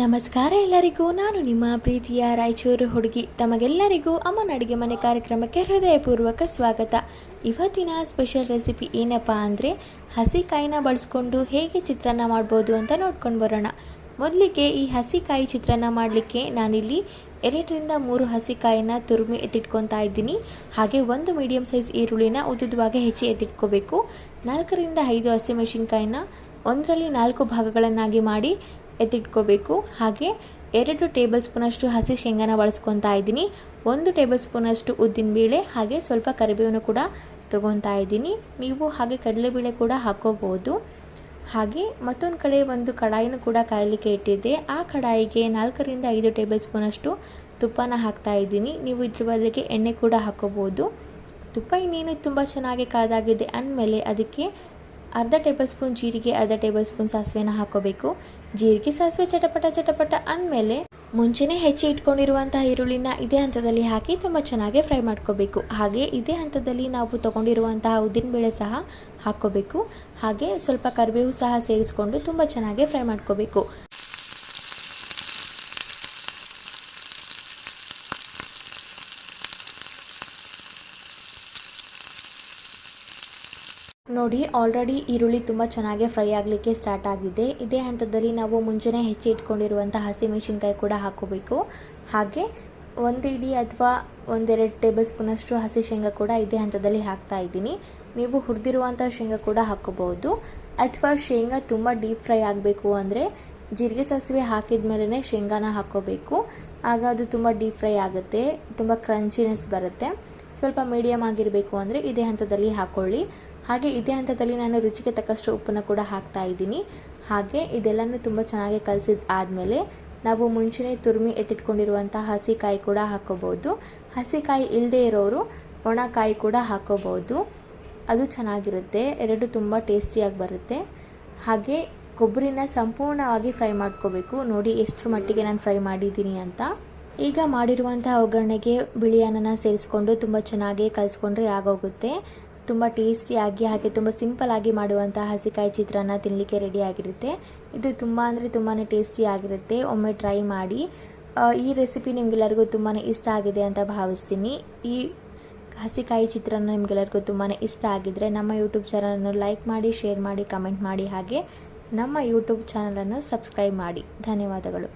ನಮಸ್ಕಾರ ಎಲ್ಲರಿಗೂ. ನಾನು ನಿಮ್ಮ ಪ್ರೀತಿಯ ರಾಯಚೂರು ಹುಡುಗಿ. ತಮಗೆಲ್ಲರಿಗೂ ಅಮ್ಮನ ಅಡುಗೆ ಮನೆ ಕಾರ್ಯಕ್ರಮಕ್ಕೆ ಹೃದಯಪೂರ್ವಕ ಸ್ವಾಗತ. ಇವತ್ತಿನ ಸ್ಪೆಷಲ್ ರೆಸಿಪಿ ಏನಪ್ಪ ಅಂದರೆ ಹಸಿಕಾಯಿನ ಬಳಸ್ಕೊಂಡು ಹೇಗೆ ಚಿತ್ರಾನ್ನ ಮಾಡ್ಬೋದು ಅಂತ ನೋಡ್ಕೊಂಡು ಬರೋಣ. ಮೊದಲಿಗೆ ಈ ಹಸಿಕಾಯಿ ಚಿತ್ರಾನ್ನ ಮಾಡಲಿಕ್ಕೆ ನಾನಿಲ್ಲಿ 2ರಿಂದ 3 ಹಸಿಕಾಯಿನ ತುರಿಮಿ ಎತ್ತಿಟ್ಕೊತಾ ಇದ್ದೀನಿ. ಹಾಗೆ 1 ಮೀಡಿಯಮ್ ಸೈಜ್ ಈರುಳ್ಳಿನ ಉದ್ದುದವಾಗಿ ಹೆಚ್ಚಿ ಎತ್ತಿಟ್ಕೋಬೇಕು. 4ರಿಂದ 5 ಹಸಿಮೆಣಸಿನ್ಕಾಯಿನ 1ರಲ್ಲಿ 4 ಭಾಗಗಳನ್ನಾಗಿ ಮಾಡಿ ಎತ್ತಿಟ್ಕೋಬೇಕು. ಹಾಗೆ 2 ಟೇಬಲ್ ಸ್ಪೂನಷ್ಟು ಹಸಿ ಶೇಂಗಾನ ಬಳಸ್ಕೊತಾ ಇದ್ದೀನಿ. 1 ಟೇಬಲ್ ಸ್ಪೂನಷ್ಟು ಉದ್ದಿನಬೇಳೆ ಹಾಗೆ ಸ್ವಲ್ಪ ಕರಿಬೇವನ್ನು ಕೂಡ ತೊಗೊತಾ ಇದ್ದೀನಿ. ನೀವು ಹಾಗೆ ಕಡಲೆಬೇಳೆ ಕೂಡ ಹಾಕೋಬಹುದು. ಹಾಗೆ ಮತ್ತೊಂದು ಕಡೆ ಒಂದು ಕಡಾಯಿನೂ ಕೂಡ ಕಾಯಲಿಕ್ಕೆ ಇಟ್ಟಿದ್ದೆ. ಆ ಕಡಾಯಿಗೆ 4ರಿಂದ 5 ಟೇಬಲ್ ಸ್ಪೂನಷ್ಟು ತುಪ್ಪನ ಹಾಕ್ತಾ ಇದ್ದೀನಿ. ನೀವು ಇದ್ರ ಬದಲಿಗೆ ಎಣ್ಣೆ ಕೂಡ ಹಾಕೋಬಹುದು. ತುಪ್ಪ ಇನ್ನೇನು ತುಂಬ ಚೆನ್ನಾಗಿ ಕಾದಾಗಿದೆ ಅಂದಮೇಲೆ ಅದಕ್ಕೆ ಅರ್ಧ ಟೇಬಲ್ ಸ್ಪೂನ್ ಜೀರಿಗೆ, ಅರ್ಧ ಟೇಬಲ್ ಸ್ಪೂನ್ ಸಾಸಿವೆನ ಹಾಕೋಬೇಕು. ಜೀರಿಗೆ ಸಾಸಿವೆ ಚಟಪಟ ಅಂದಮೇಲೆ ಮುಂಚೆನೇ ಹೆಚ್ಚಿ ಇಟ್ಕೊಂಡಿರುವಂತಹ ಈರುಳ್ಳಿನ ಇದೇ ಹಂತದಲ್ಲಿ ಹಾಕಿ ತುಂಬ ಚೆನ್ನಾಗಿ ಫ್ರೈ ಮಾಡ್ಕೋಬೇಕು. ಹಾಗೆ ಇದೇ ಹಂತದಲ್ಲಿ ನಾವು ತೊಗೊಂಡಿರುವಂತಹ ಉದ್ದಿನಬೇಳೆ ಸಹ ಹಾಕ್ಕೋಬೇಕು. ಹಾಗೆ ಸ್ವಲ್ಪ ಕರಿಬೇವು ಸಹ ಸೇರಿಸ್ಕೊಂಡು ತುಂಬ ಚೆನ್ನಾಗಿ ಫ್ರೈ ಮಾಡ್ಕೋಬೇಕು. ನೋಡಿ, ಆಲ್ರೆಡಿ ಈರುಳ್ಳಿ ತುಂಬ ಚೆನ್ನಾಗಿ ಫ್ರೈ ಆಗಲಿಕ್ಕೆ ಸ್ಟಾರ್ಟ್ ಆಗಿದೆ. ಇದೇ ಹಂತದಲ್ಲಿ ನಾವು ಮುಂಚೆನೇ ಹೆಚ್ಚಿ ಇಟ್ಕೊಂಡಿರುವಂಥ ಹಸಿಮೆಣಸಿನ್ಕಾಯಿ ಕೂಡ ಹಾಕೋಬೇಕು. ಹಾಗೆ 1 ಇಡಿ ಅಥವಾ 1-2 ಟೇಬಲ್ ಸ್ಪೂನಷ್ಟು ಹಸಿ ಶೇಂಗಾ ಕೂಡ ಇದೇ ಹಂತದಲ್ಲಿ ಹಾಕ್ತಾ ಇದ್ದೀನಿ. ನೀವು ಹುರಿದಿರುವಂಥ ಶೇಂಗಾ ಕೂಡ ಹಾಕೋಬಹುದು. ಅಥವಾ ಶೇಂಗಾ ತುಂಬ ಡೀಪ್ ಫ್ರೈ ಆಗಬೇಕು ಅಂದರೆ ಜೀರಿಗೆ ಸಾಸಿವೆ ಹಾಕಿದ ಮೇಲೇ ಶೇಂಗಾನ ಹಾಕೋಬೇಕು. ಆಗ ಅದು ತುಂಬ ಡೀಪ್ ಫ್ರೈ ಆಗುತ್ತೆ, ತುಂಬ ಕ್ರಂಚಿನೆಸ್ ಬರುತ್ತೆ. ಸ್ವಲ್ಪ ಮೀಡಿಯಮ್ ಆಗಿರಬೇಕು ಅಂದರೆ ಇದೇ ಹಂತದಲ್ಲಿ ಹಾಕ್ಕೊಳ್ಳಿ. ಹಾಗೆ ಇದೇ ಹಂತದಲ್ಲಿ ನಾನು ರುಚಿಗೆ ತಕ್ಕಷ್ಟು ಉಪ್ಪನ್ನು ಕೂಡ ಹಾಕ್ತಾ ಇದ್ದೀನಿ. ಹಾಗೆ ಇದೆಲ್ಲನೂ ತುಂಬ ಚೆನ್ನಾಗಿ ಕಲಸಿದ ಆದಮೇಲೆ ನಾವು ಮುಂಚೆನೇ ತುರಿಮಿ ಎತ್ತಿಟ್ಕೊಂಡಿರುವಂಥ ಹಸಿಕಾಯಿ ಕೂಡ ಹಾಕೋಬಹುದು. ಹಸಿಕಾಯಿ ಇಲ್ಲದೆ ಇರೋರು ಒಣಕಾಯಿ ಕೂಡ ಹಾಕೋಬಹುದು, ಅದು ಚೆನ್ನಾಗಿರುತ್ತೆ. 2 ತುಂಬ ಟೇಸ್ಟಿಯಾಗಿ ಬರುತ್ತೆ. ಹಾಗೆ ಕೊಬ್ಬರಿನ ಸಂಪೂರ್ಣವಾಗಿ ಫ್ರೈ ಮಾಡ್ಕೋಬೇಕು. ನೋಡಿ ಎಷ್ಟರ ಮಟ್ಟಿಗೆ ನಾನು ಫ್ರೈ ಮಾಡಿದ್ದೀನಿ ಅಂತ. ಈಗ ಮಾಡಿರುವಂಥ ಒಗ್ಗರಣೆಗೆ ಬಿಳಿ ಅನ್ನನ ಸೇರಿಸ್ಕೊಂಡು ತುಂಬ ಚೆನ್ನಾಗಿ ಕಲಿಸ್ಕೊಂಡ್ರೆ ಆಗೋಗುತ್ತೆ. ತುಂಬ ಟೇಸ್ಟಿಯಾಗಿ ಹಾಗೆ ತುಂಬ ಸಿಂಪಲ್ಲಾಗಿ ಮಾಡುವಂಥ ಹಸಿಕಾಯಿ ಚಿತ್ರಾನ್ನ ತಿನ್ನಲಿಕ್ಕೆ ರೆಡಿಯಾಗಿರುತ್ತೆ. ಇದು ತುಂಬ ಅಂದರೆ ತುಂಬಾ ಟೇಸ್ಟಿಯಾಗಿರುತ್ತೆ. ಒಮ್ಮೆ ಟ್ರೈ ಮಾಡಿ. ಈ ರೆಸಿಪಿ ನಿಮಗೆಲ್ಲರಿಗೂ ತುಂಬಾ ಇಷ್ಟ ಆಗಿದೆ ಅಂತ ಭಾವಿಸ್ತೀನಿ. ಈ ಹಸಿಕಾಯಿ ಚಿತ್ರಾನ್ನ ನಿಮಗೆಲ್ಲರಿಗೂ ತುಂಬಾ ಇಷ್ಟ ಆಗಿದ್ದರೆ ನಮ್ಮ ಯೂಟ್ಯೂಬ್ ಚಾನಲನ್ನು ಲೈಕ್ ಮಾಡಿ, ಶೇರ್ ಮಾಡಿ, ಕಮೆಂಟ್ ಮಾಡಿ. ಹಾಗೆ ನಮ್ಮ ಯೂಟ್ಯೂಬ್ ಚಾನಲನ್ನು ಸಬ್ಸ್ಕ್ರೈಬ್ ಮಾಡಿ. ಧನ್ಯವಾದಗಳು.